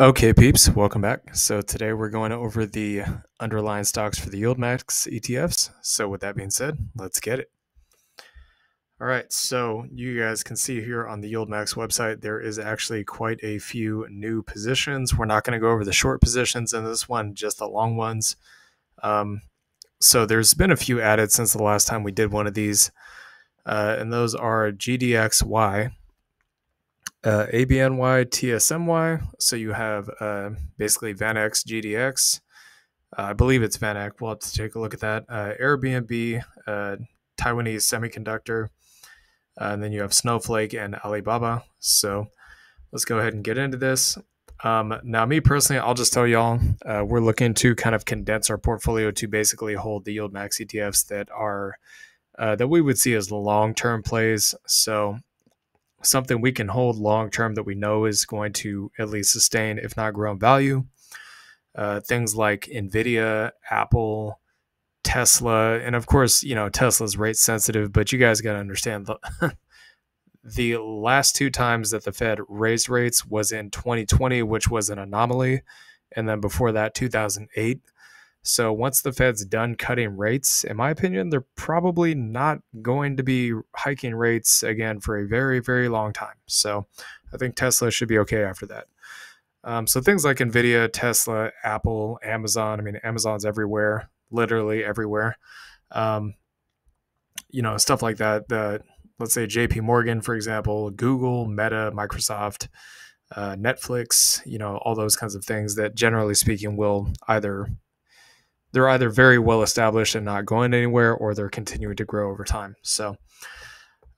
Okay, peeps, welcome back. So today we're going over the underlying stocks for the YieldMax ETFs. So with that being said, let's get it. All right, so you guys can see here on the YieldMax website, there is actually quite a few new positions. We're not going to go over the short positions in this one, just the long ones. So there's been a few added since the last time we did one of these, and those are GDXY, ABNY TSMY. So you have basically VanEck GDX. I believe it's VanEck. We'll have to take a look at that. Airbnb, Taiwanese Semiconductor, and then you have Snowflake and Alibaba. So let's go ahead and get into this. Now, me personally, I'll just tell y'all, we're looking to kind of condense our portfolio to basically hold the YieldMax ETFs that are that we would see as long-term plays. So something we can hold long-term that we know is going to at least sustain, if not grow in value. Things like NVIDIA, Apple, Tesla, and of course, Tesla's rate sensitive, but you guys got to understand the last two times that the Fed raised rates was in 2020, which was an anomaly, and then before that, 2008. So once the Fed's done cutting rates, in my opinion, they're probably not going to be hiking rates again for a very, very long time. So I think Tesla should be okay after that. So things like NVIDIA, Tesla, Apple, Amazon. I mean, Amazon's everywhere, literally everywhere. Stuff like that. Let's say JP Morgan, for example, Google, Meta, Microsoft, Netflix, all those kinds of things that generally speaking they're either very well established and not going anywhere, or they're continuing to grow over time. So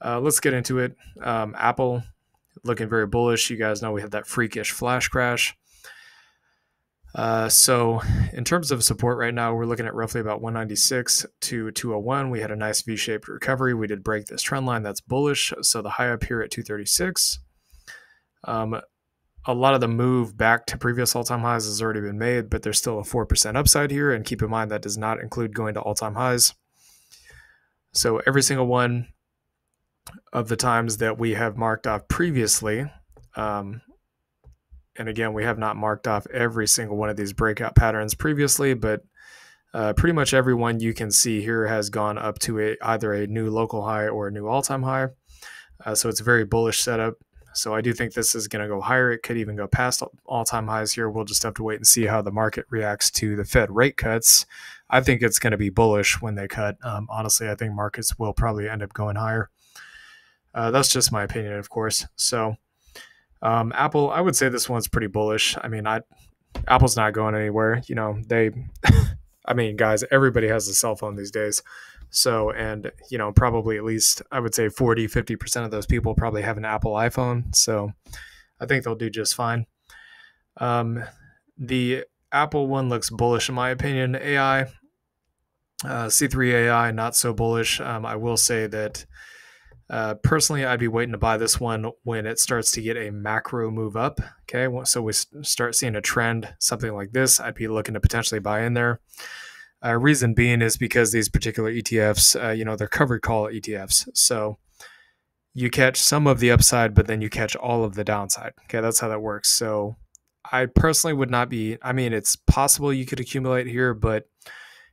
let's get into it. Apple, looking very bullish. You guys know we had that freakish flash crash. So in terms of support right now, we're looking at roughly about 196 to 201. We had a nice V-shaped recovery. We did break this trend line. That's bullish. So the high up here at 236. A lot of the move back to previous all-time highs has already been made, but there's still a 4% upside here. And keep in mind that does not include going to all-time highs. So every single one of the times that we have marked off previously, and again, we have not marked off every single one of these breakout patterns previously, but pretty much every one you can see here has gone up to either a new local high or a new all-time high. So it's a very bullish setup. So I do think this is going to go higher. It could even go past all-time highs here. We'll just have to wait and see how the market reacts to the Fed rate cuts. I think it's going to be bullish when they cut. Honestly, I think markets will probably end up going higher. That's just my opinion, of course. So Apple, I would say this one's pretty bullish. I mean, Apple's not going anywhere. I mean, guys, everybody has a cell phone these days. So, and, probably at least, I would say 40-50% of those people probably have an Apple iPhone. So I think they'll do just fine. The Apple one looks bullish in my opinion. AI, C3 AI, not so bullish. I will say that personally, I'd be waiting to buy this one when it starts to get a macro move up. Okay, so we start seeing a trend, something like this, I'd be looking to potentially buy in there. Reason being is because these particular ETFs, they're covered call ETFs. So you catch some of the upside, but then you catch all of the downside. Okay, that's how that works. So I personally would not be, I mean, it's possible you could accumulate here, but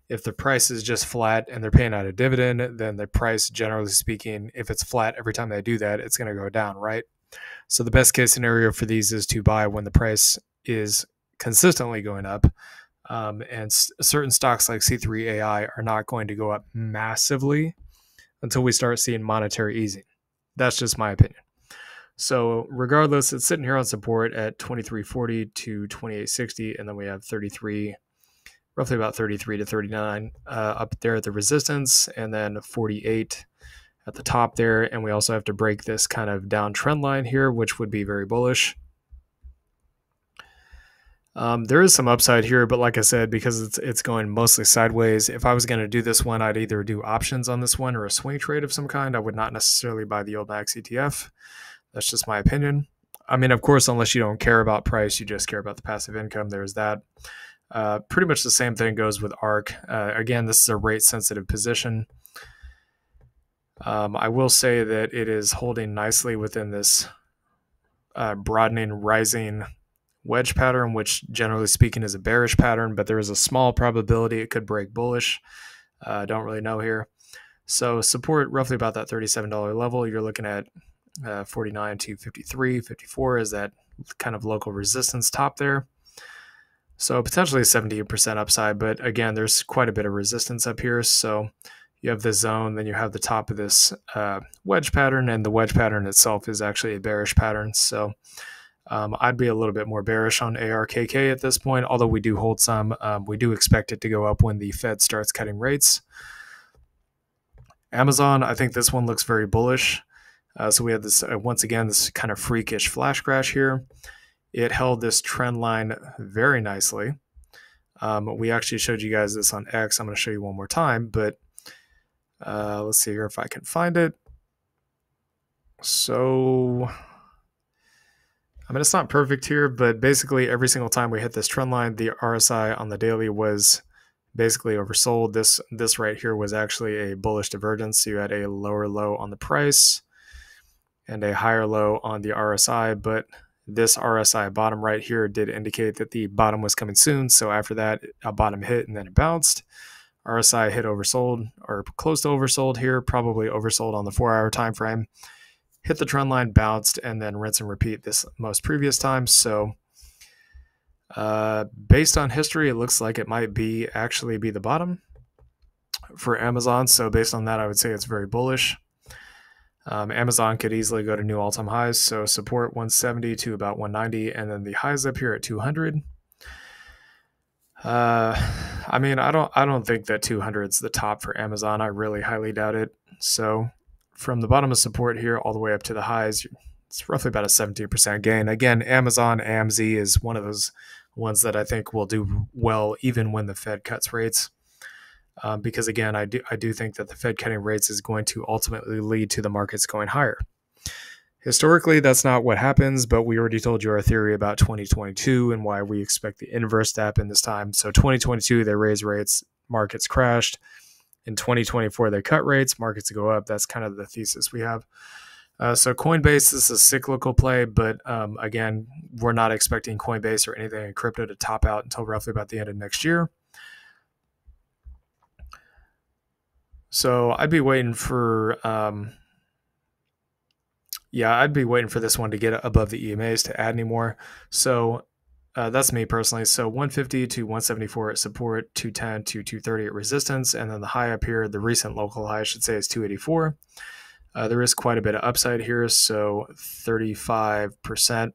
if the price is just flat and they're paying out a dividend, then the price, generally speaking, if it's flat every time they do that, it's going to go down, right? So the best case scenario for these is to buy when the price is consistently going up. And certain stocks like C3 AI are not going to go up massively until we start seeing monetary easing. That's just my opinion. So regardless, it's sitting here on support at 2340 to 2860, and then we have 33, roughly about 33 to 39 up there at the resistance, and then 48 at the top there. And we also have to break this kind of down trend line here, which would be very bullish. There is some upside here, but like I said, because it's going mostly sideways, if I was going to do this one, I'd either do options on this one or a swing trade of some kind. I would not necessarily buy the YieldMax ETF. That's just my opinion. I mean, of course, unless you don't care about price, you just care about the passive income, there's that. Pretty much the same thing goes with ARK. Again, this is a rate-sensitive position. I will say that it is holding nicely within this broadening, rising wedge pattern, which generally speaking is a bearish pattern, but there is a small probability it could break bullish. Don't really know here. So support roughly about that $37 level. You're looking at 49 to 53, 54 is that kind of local resistance top there. So potentially 70% upside, but again, there's quite a bit of resistance up here. So you have this zone, then you have the top of this wedge pattern, and the wedge pattern itself is actually a bearish pattern. So I'd be a little bit more bearish on ARKK at this point, although we do hold some. We do expect it to go up when the Fed starts cutting rates. Amazon, I think this one looks very bullish. So we had this, once again, this kind of freakish flash crash here. It held this trend line very nicely. We actually showed you guys this on X. I'm going to show you one more time, but let's see here if I can find it. So, I mean, it's not perfect here, but basically every single time we hit this trend line, the RSI on the daily was basically oversold. This right here was actually a bullish divergence. So you had a lower low on the price and a higher low on the RSI, but this RSI bottom right here did indicate that the bottom was coming soon. So after that, a bottom hit and then it bounced. RSI hit oversold or close to oversold here, probably oversold on the 4-hour time frame. Hit the trend line, bounced, and then rinse and repeat this most previous time. So based on history, it looks like it might actually be the bottom for Amazon. So based on that, I would say it's very bullish. Amazon could easily go to new all-time highs. So support 170 to about 190, and then the highs up here at 200. I mean, I don't think that 200 is the top for Amazon. I really highly doubt it. So from the bottom of support here all the way up to the highs, it's roughly about a 17% gain. Again, Amazon AMZ is one of those ones that I think will do well even when the Fed cuts rates. Because again, I do think that the Fed cutting rates is going to ultimately lead to the markets going higher. Historically, that's not what happens, but we already told you our theory about 2022 and why we expect the inverse to happen this time. So 2022, they raised rates, markets crashed. In 2024, they cut rates, markets go up. That's kind of the thesis we have. So Coinbase, this is a cyclical play, but again, we're not expecting Coinbase or anything in crypto to top out until roughly about the end of next year. So I'd be waiting for, I'd be waiting for this one to get above the EMAs to add any more. So that's me personally. So 150 to 174 at support, 210 to 230 at resistance, and then the high up here, the recent local high, I should say, is 284. There is quite a bit of upside here, so 35%.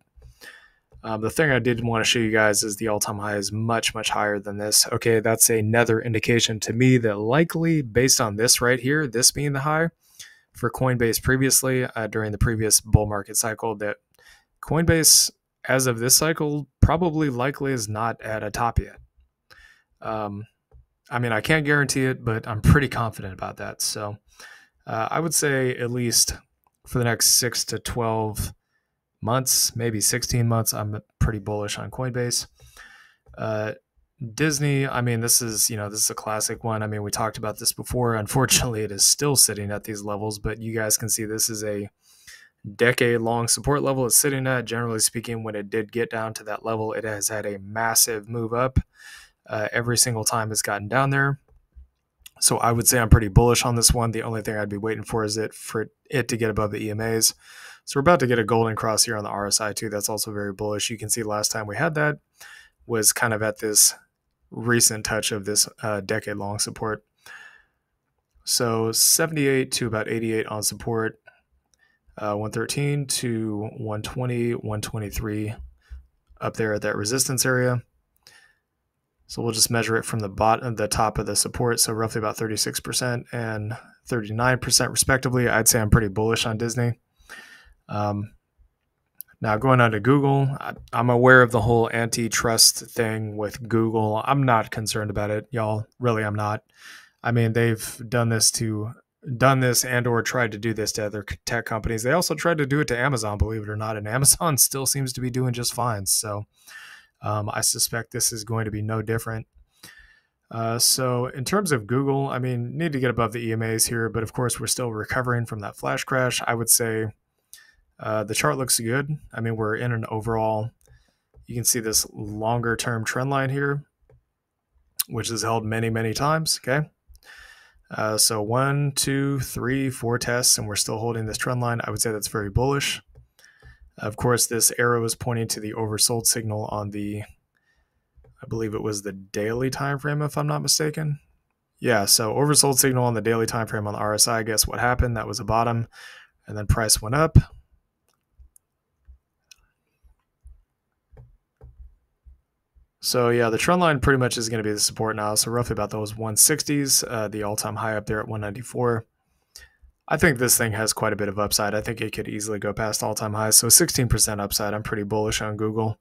The thing I did want to show you guys is the all-time high is much, much higher than this. Okay, that's another indication to me that likely, based on this right here, this being the high for Coinbase previously, during the previous bull market cycle, that Coinbase, as of this cycle, probably likely is not at a top yet. I mean, I can't guarantee it, but I'm pretty confident about that. So I would say at least for the next 6 to 12 months, maybe 16 months, I'm pretty bullish on Coinbase. Disney, I mean, this is a classic one. I mean, we talked about this before. Unfortunately, it is still sitting at these levels, but you guys can see this is a decade-long support level it's sitting at. Generally speaking, when it did get down to that level, it has had a massive move up every single time it's gotten down there. So I would say I'm pretty bullish on this one. The only thing I'd be waiting for is for it to get above the EMAs. So we're about to get a golden cross here on the RSI too. That's also very bullish. You can see last time we had that was kind of at this recent touch of this decade-long support. So 78 to about 88 on support, 113 to 120, 123 up there at that resistance area. So we'll just measure it from the top of the support, so roughly about 36% and 39% respectively. I'd say I'm pretty bullish on Disney. Now going on to Google, I'm aware of the whole antitrust thing with Google. I'm not concerned about it, y'all. Really, I'm not. I mean, they've done this and or tried to do this to other tech companies. They also tried to do it to Amazon, believe it or not, and Amazon still seems to be doing just fine. So I suspect this is going to be no different. So in terms of Google, I mean, need to get above the EMAs here, but of course we're still recovering from that flash crash. I would say the chart looks good. I mean, we're in an overall, you can see this longer term trend line here, which is held many, many times. Okay. So 1, 2, 3, 4 tests, and we're still holding this trend line. I would say that's very bullish. Of course, this arrow is pointing to the oversold signal on the, I believe it was the daily time frame, if I'm not mistaken. Yeah, so oversold signal on the daily time frame on the RSI. Guess what happened? That was a bottom, and then price went up. So yeah, the trend line pretty much is going to be the support now. So roughly about those 160s, the all-time high up there at 194. I think this thing has quite a bit of upside. I think it could easily go past all-time highs. So 16% upside. I'm pretty bullish on Google.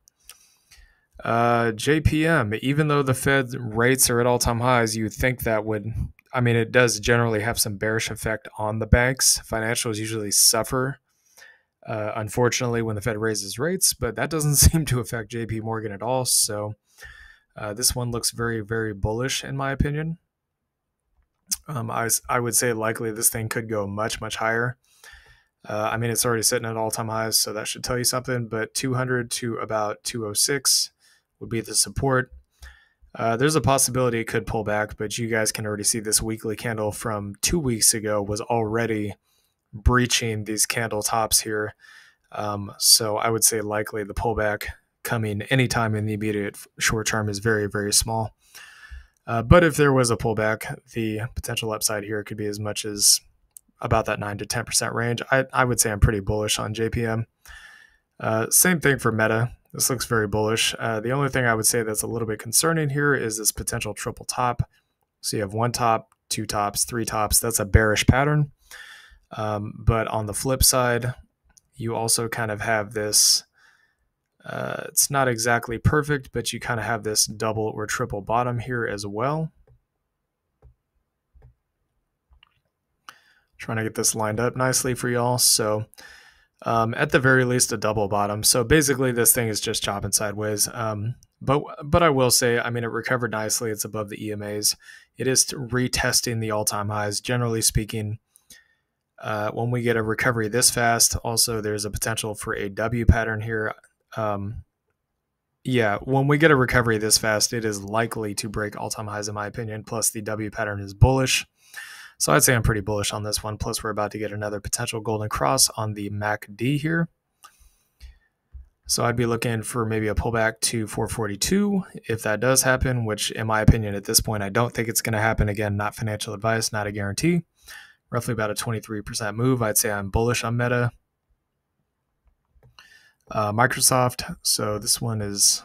JPM, even though the Fed rates are at all-time highs, you'd think that would, I mean, it does generally have some bearish effect on the banks. Financials usually suffer, unfortunately, when the Fed raises rates, but that doesn't seem to affect JP Morgan at all. So this one looks very, very bullish in my opinion. I would say likely this thing could go much, much higher. I mean, it's already sitting at all-time highs, so that should tell you something, but 200 to about 206 would be the support. There's a possibility it could pull back, but you guys can already see this weekly candle from 2 weeks ago was already breaching these candle tops here. So I would say likely the pullback coming anytime in the immediate short term is very, very small. But if there was a pullback, the potential upside here could be as much as about that 9 to 10% range. I would say I'm pretty bullish on JPM. Same thing for Meta. This looks very bullish. The only thing I would say that's a little bit concerning here is this potential triple top. So you have one top, two tops, three tops. That's a bearish pattern. But on the flip side, you also kind of have this, it's not exactly perfect, but you kind of have this double or triple bottom here as well. Trying to get this lined up nicely for y'all. So at the very least, a double bottom. So basically this thing is just chopping sideways. But I will say, I mean, it recovered nicely. It's above the EMAs. It is retesting the all-time highs. Generally speaking, when we get a recovery this fast, also there's a potential for a W pattern here. Yeah, when we get a recovery this fast, it is likely to break all-time highs in my opinion. Plus the W pattern is bullish. So I'd say I'm pretty bullish on this one. Plus we're about to get another potential golden cross on the MACD here. So I'd be looking for maybe a pullback to 442 if that does happen, which in my opinion at this point, I don't think it's going to happen. Again, not financial advice, not a guarantee. Roughly about a 23% move. I'd say I'm bullish on Meta. Microsoft. So this one is,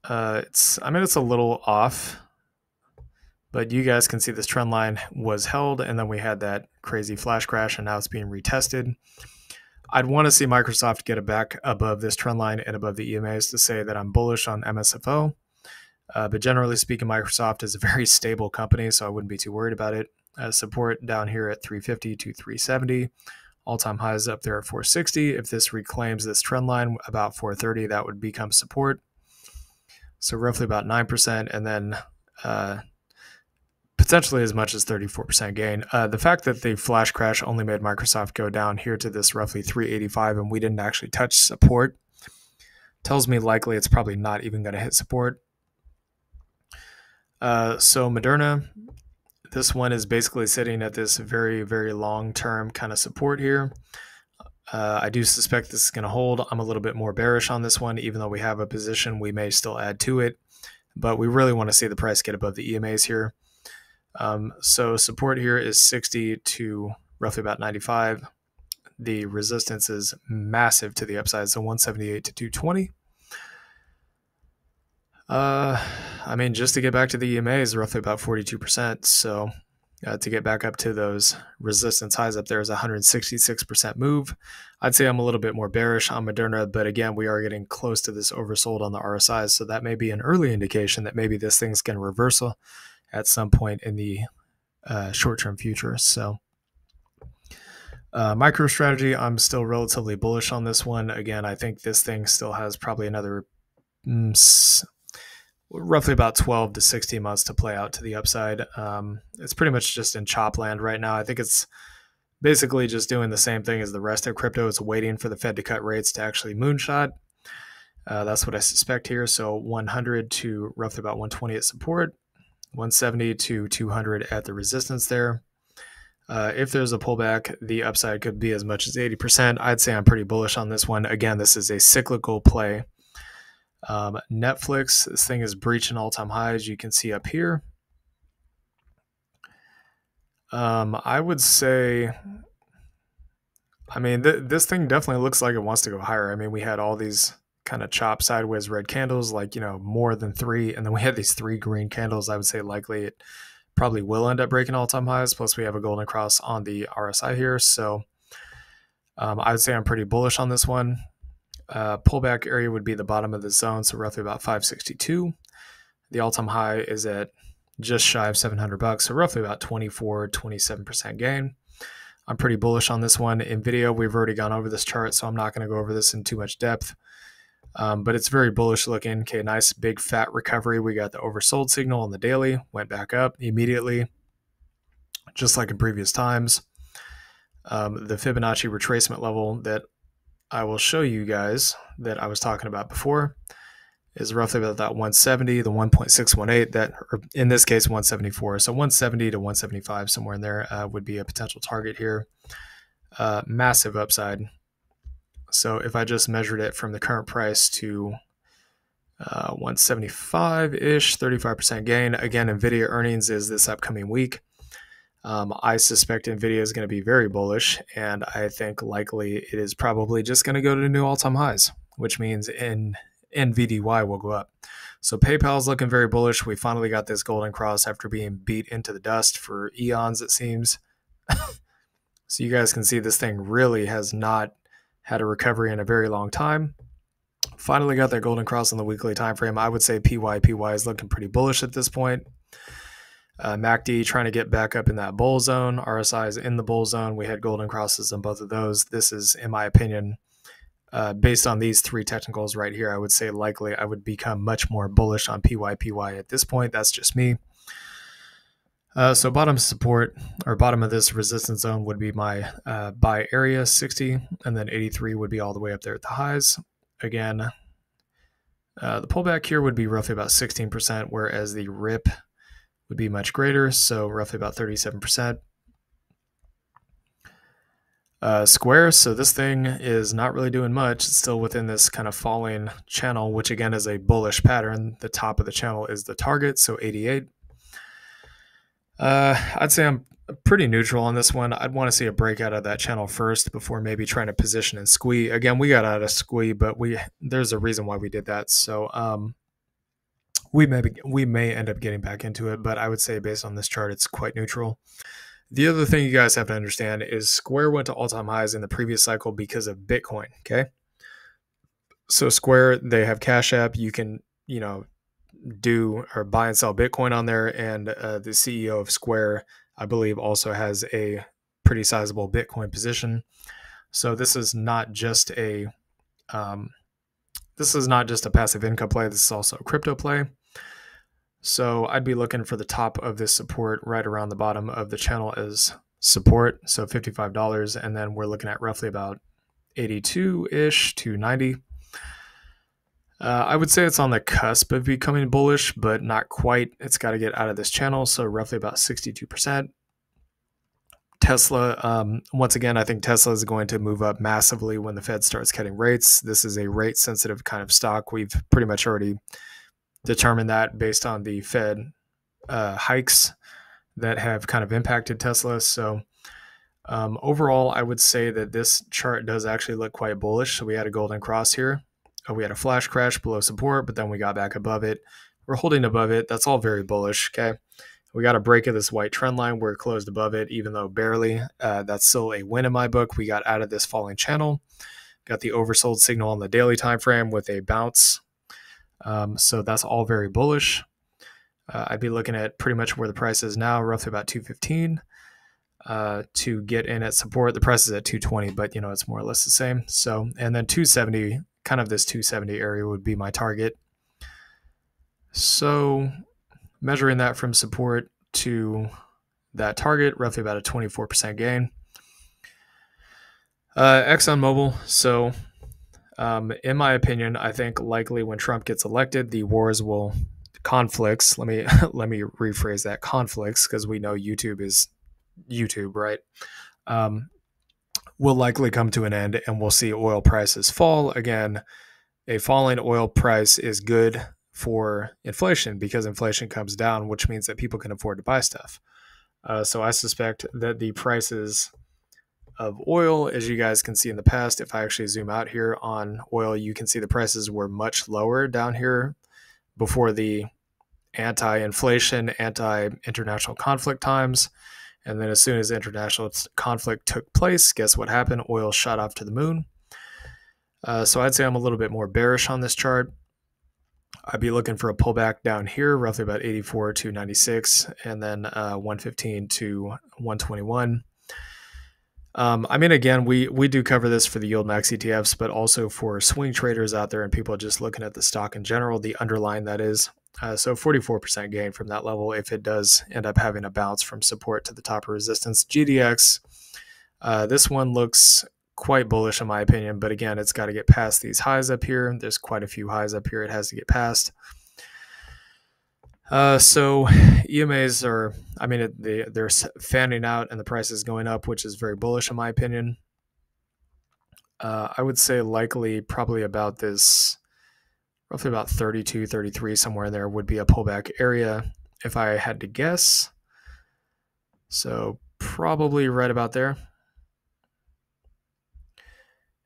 it's a little off, but you guys can see this trend line was held and then we had that crazy flash crash and now it's being retested. I'd want to see Microsoft get it back above this trend line and above the EMAs to say that I'm bullish on MSFO. But generally speaking, Microsoft is a very stable company, so I wouldn't be too worried about it. Support down here at 350 to 370. All-time highs up there at 460. If this reclaims this trend line about 430, that would become support. So roughly about 9%, and then potentially as much as 34% gain. The fact that the flash crash only made Microsoft go down here to this roughly 385 and we didn't actually touch support tells me likely it's probably not even going to hit support. So Moderna, this one is basically sitting at this very, very long-term kind of support here. I do suspect this is going to hold. I'm a little bit more bearish on this one, even though we have a position, we may still add to it, but we really want to see the price get above the EMAs here. So support here is 60 to roughly about 95. The resistance is massive to the upside, so 178 to 220. I mean, just to get back to the EMA is roughly about 42%. So to get back up to those resistance highs up there is a 166% move. I'd say I'm a little bit more bearish on Moderna, but again, we are getting close to this oversold on the RSIs. So that may be an early indication that maybe this thing's going to reversal at some point in the short-term future. So MicroStrategy, I'm still relatively bullish on this one. Again, I think this thing still has probably another roughly about 12 to 16 months to play out to the upside. It's pretty much just in chop land right now. I think it's basically just doing the same thing as the rest of crypto. It's waiting for the Fed to cut rates to actually moonshot. That's what I suspect here. So 100 to roughly about 120 at support, 170 to 200 at the resistance there. If there's a pullback, the upside could be as much as 80%. I'd say I'm pretty bullish on this one. Again, this is a cyclical play. Netflix, this thing is breaching all-time highs. You can see up here. I would say, I mean, this thing definitely looks like it wants to go higher. I mean, we had all these kind of chop sideways red candles, like, more than 3. And then we had these 3 green candles. I would say likely it probably will end up breaking all-time highs. Plus we have a golden cross on the RSI here. So I would say I'm pretty bullish on this one. Pullback area would be the bottom of the zone, so roughly about 562. The all-time high is at just shy of $700, so roughly about 24-27% gain. I'm pretty bullish on this one. NVIDIA, we've already gone over this chart, so I'm not going to go over this in too much depth. But it's very bullish looking. Okay, nice big fat recovery. We got the oversold signal on the daily, went back up immediately, just like in previous times. The Fibonacci retracement level that I will show you guys that I was talking about before is roughly about that 170, the 1.618, that, or in this case, 174. So 170 to 175, somewhere in there would be a potential target here. Massive upside. So if I just measured it from the current price to 175-ish, 35% gain. Again, NVIDIA earnings is this upcoming week. I suspect NVIDIA is going to be very bullish, and I think likely it is probably just going to go to new all-time highs, which means NVDY will go up. So PayPal is looking very bullish. We finally got this golden cross after being beat into the dust for eons, it seems. So you guys can see this thing really has not had a recovery in a very long time. Finally got that golden cross on the weekly time frame. I would say PY is looking pretty bullish at this point. MACD trying to get back up in that bull zone. RSI is in the bull zone. We had golden crosses on both of those. This is, in my opinion, based on these 3 technicals right here, I would say likely I would become much more bullish on PY at this point. That's just me. So bottom support, or bottom of this resistance zone, would be my buy area, 60, and then 83 would be all the way up there at the highs. Again, the pullback here would be roughly about 16%, whereas the rip would be much greater, so roughly about 37%. Square, so this thing is not really doing much. It's still within this kind of falling channel, which again is a bullish pattern. The top of the channel is the target, so 88. I'd say I'm pretty neutral on this one. I'd want to see a breakout of that channel first before maybe trying to position and squee. Again, we got out of squee, but there's a reason why we did that. So we may end up getting back into it, but I would say based on this chart, it's quite neutral. The other thing you guys have to understand is Square went to all-time highs in the previous cycle because of Bitcoin, okay? So Square, they have Cash App. You can, do or buy and sell Bitcoin on there, and the CEO of Square, I believe, also has a pretty sizable Bitcoin position. So this is not just a passive income play. This is also a crypto play. So I'd be looking for the top of this support right around the bottom of the channel as support, so $55, and then we're looking at roughly about 82-ish to 90. I would say it's on the cusp of becoming bullish, but not quite. It's got to get out of this channel, so roughly about 62%. Tesla, once again, I think Tesla is going to move up massively when the Fed starts cutting rates. This is a rate-sensitive kind of stock. We've pretty much already determined that based on the Fed hikes that have kind of impacted Tesla. So overall, I would say that this chart does actually look quite bullish. So we had a golden cross here. We had a flash crash below support, but then we got back above it. We're holding above it. That's all very bullish, okay? We got a break of this white trend line where it closed above it, even though barely. That's still a win in my book. We got out of this falling channel. Got the oversold signal on the daily time frame with a bounce. So that's all very bullish. I'd be looking at pretty much where the price is now, roughly about 215. To get in at support, the price is at 220, but it's more or less the same. So, and then 270, kind of this 270 area would be my target. So measuring that from support to that target, roughly about a 24% gain. ExxonMobil, so In my opinion, I think likely when Trump gets elected, the conflicts. Let me let me rephrase that, conflicts, because we know YouTube is YouTube, right? Will likely come to an end, and we'll see oil prices fall again. A falling oil price is good for inflation because inflation comes down, which means that people can afford to buy stuff. So I suspect that the prices of oil, as you guys can see in the past, if I actually zoom out here on oil, you can see the prices were much lower down here before the anti-inflation, anti-international conflict times. And then as soon as international conflict took place, guess what happened? Oil shot off to the moon. So I'd say I'm a little bit more bearish on this chart. I'd be looking for a pullback down here, roughly about 84 to 96, and then 115 to 121. I mean, again, we do cover this for the YieldMax ETFs, but also for swing traders out there and people just looking at the stock in general, the underlying that is. So 44% gain from that level if it does end up having a bounce from support to the top of resistance. GDX, this one looks quite bullish in my opinion, but again, it's got to get past these highs up here. There's quite a few highs up here it has to get past. So EMAs are, I mean, they're fanning out and the price is going up, which is very bullish in my opinion. I would say likely probably about this, roughly about 32, 33, somewhere in there would be a pullback area if I had to guess. So probably right about there.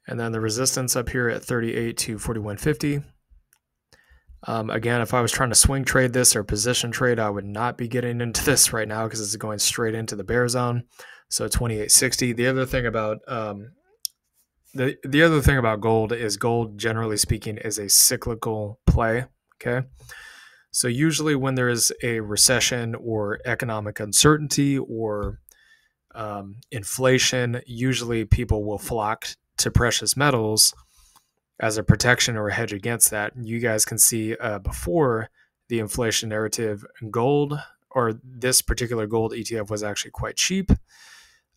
And then the resistance up here at 38 to 41.50. Again, if I was trying to swing trade this or position trade, I would not be getting into this right now because it's going straight into the bear zone. So 28.60. The other thing about the other thing about gold is gold, generally speaking, is a cyclical play. Okay, so usually when there is a recession or economic uncertainty or inflation, usually people will flock to precious metals as a protection or a hedge against that. You guys can see before the inflation narrative, gold, or this particular gold ETF, was actually quite cheap,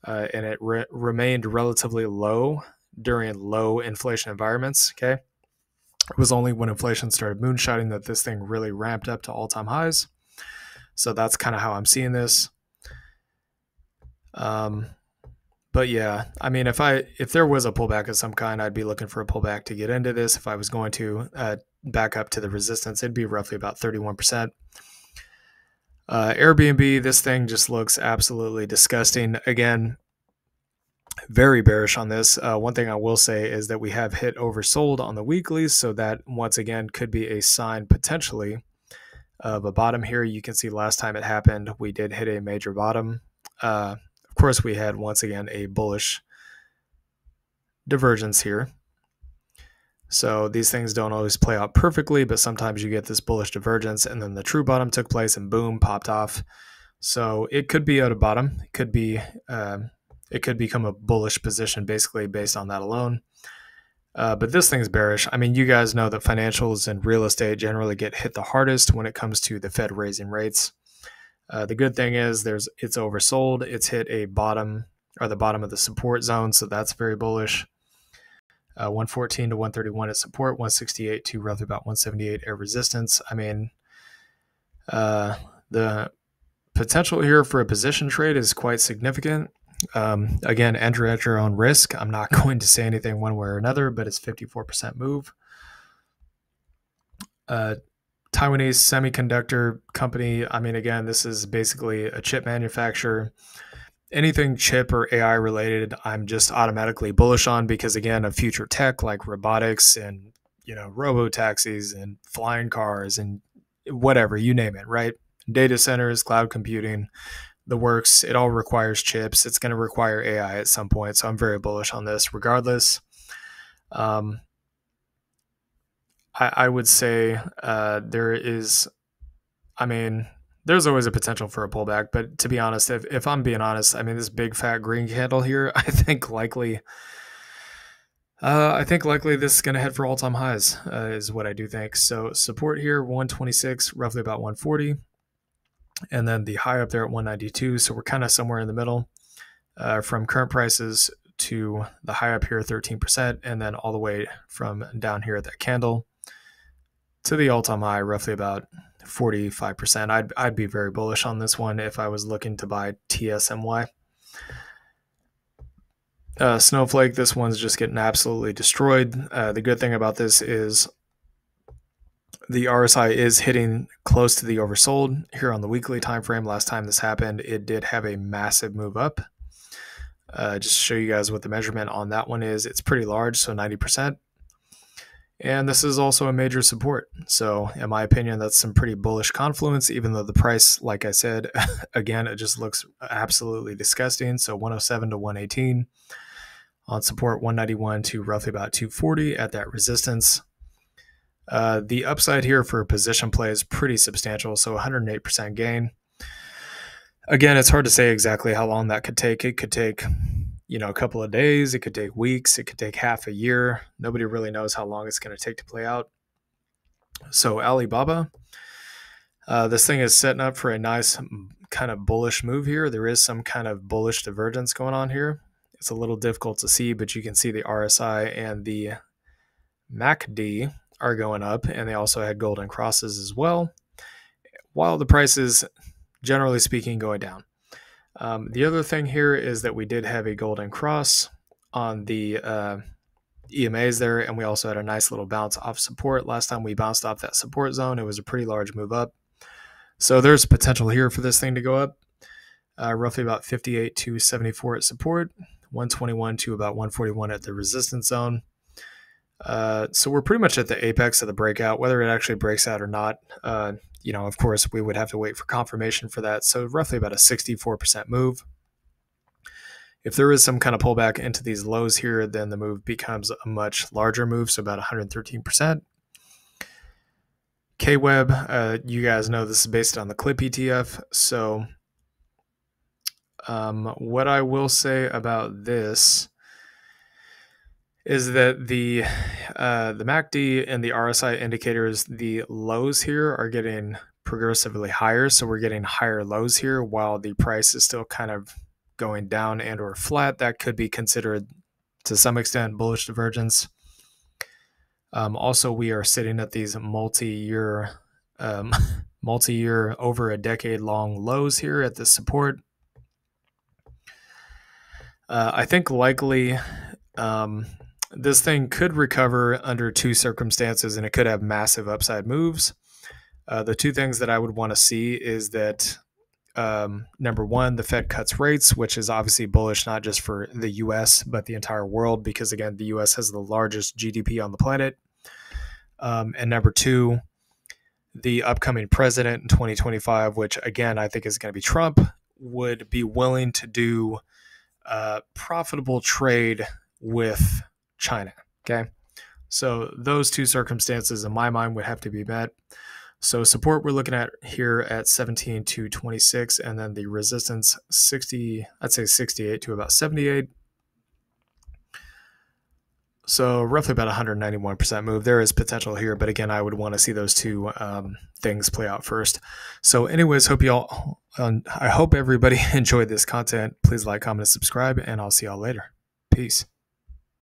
and it remained relatively low during low inflation environments. Okay, it was only when inflation started moonshining that this thing really ramped up to all-time highs. So that's kind of how I'm seeing this. But yeah, I mean, if there was a pullback of some kind, I'd be looking for a pullback to get into this. If I was going to back up to the resistance, it'd be roughly about 31%. Airbnb, this thing just looks absolutely disgusting. Again, very bearish on this. One thing I will say is that we have hit oversold on the weeklies, so that once again could be a sign potentially of a bottom here. You can see last time it happened, we did hit a major bottom. Of course, we had, once again, a bullish divergence here. So these things don't always play out perfectly, but sometimes you get this bullish divergence, and then the true bottom took place and boom, popped off. So it could be at a bottom. It could become a bullish position basically based on that alone. But this thing's bearish. I mean, you guys know that financials and real estate generally get hit the hardest when it comes to the Fed raising rates. The good thing is it's oversold. It's hit a bottom, or the bottom of the support zone, so that's very bullish. 114 to 131 at support, 168 to roughly about 178 at resistance. I mean, the potential here for a position trade is quite significant. Again, enter at your own risk. I'm not going to say anything one way or another, but it's 54% move. Taiwanese semiconductor company. I mean, again, this is basically a chip manufacturer. Anything chip or AI related, I'm just automatically bullish on because, again, of future tech like robotics and, robo taxis and flying cars and whatever, you name it, right? Data centers, cloud computing, the works. It all requires chips. It's going to require AI at some point. So I'm very bullish on this regardless. I would say there's always a potential for a pullback, but to be honest, if I'm being honest, I mean, this big fat green candle here, I think likely this is going to head for all-time highs, is what I do think. So support here, 126, roughly about 140, and then the high up there at 192. So we're kind of somewhere in the middle from current prices to the high up here, 13%, and then all the way from down here at that candle to the all-time high, roughly about 45%. I'd be very bullish on this one if I was looking to buy TSMY. Snowflake, this one's just getting absolutely destroyed. The good thing about this is the RSI is hitting close to the oversold here on the weekly time frame. Last time this happened, it did have a massive move up. Just to show you guys what the measurement on that one is. It's pretty large, so 90%. And this is also a major support. So in my opinion, that's some pretty bullish confluence, even though the price, like I said, again, it just looks absolutely disgusting. So 107 to 118 on support, 191 to roughly about 240 at that resistance. The upside here for position play is pretty substantial, so 108% gain. Again, it's hard to say exactly how long that could take. It could take, a couple of days. It could take weeks. It could take half a year. Nobody really knows how long it's going to take to play out. So Alibaba, this thing is setting up for a nice kind of bullish move here. There is some kind of bullish divergence going on here. It's a little difficult to see, but you can see the RSI and the MACD are going up, and they also had golden crosses as well, while the price is, generally speaking, going down. The other thing here is that we did have a golden cross on the EMAs there, and we also had a nice little bounce off support. Last time we bounced off that support zone, it was a pretty large move up. So there's potential here for this thing to go up, roughly about 58 to 74 at support, 121 to about 141 at the resistance zone. So we're pretty much at the apex of the breakout. Whether it actually breaks out or not, of course, we would have to wait for confirmation for that. So roughly about a 64% move. If there is some kind of pullback into these lows here, then the move becomes a much larger move, so about 113%. KWeb, you guys know this is based on the CLIP ETF. So what I will say about this is that the MACD and the RSI indicators, the lows here are getting progressively higher. So we're getting higher lows here while the price is still kind of going down and or flat. That could be considered to some extent bullish divergence. Also, we are sitting at these multi-year over a decade long lows here at the support. I think likely this thing could recover under two circumstances, and it could have massive upside moves. The two things that I would want to see is that, number one, the Fed cuts rates, which is obviously bullish not just for the U.S., but the entire world, because, again, the U.S. has the largest GDP on the planet. And number two, the upcoming president in 2025, which, again, I think is going to be Trump, would be willing to do profitable trade with China. Okay. So those two circumstances in my mind would have to be met. So support we're looking at here at 17 to 26, and then the resistance 60, I'd say 68 to about 78. So roughly about 191% move. There is potential here, but again, I would want to see those two things play out first. So anyways, I hope everybody enjoyed this content. Please like, comment, and subscribe, and I'll see y'all later. Peace.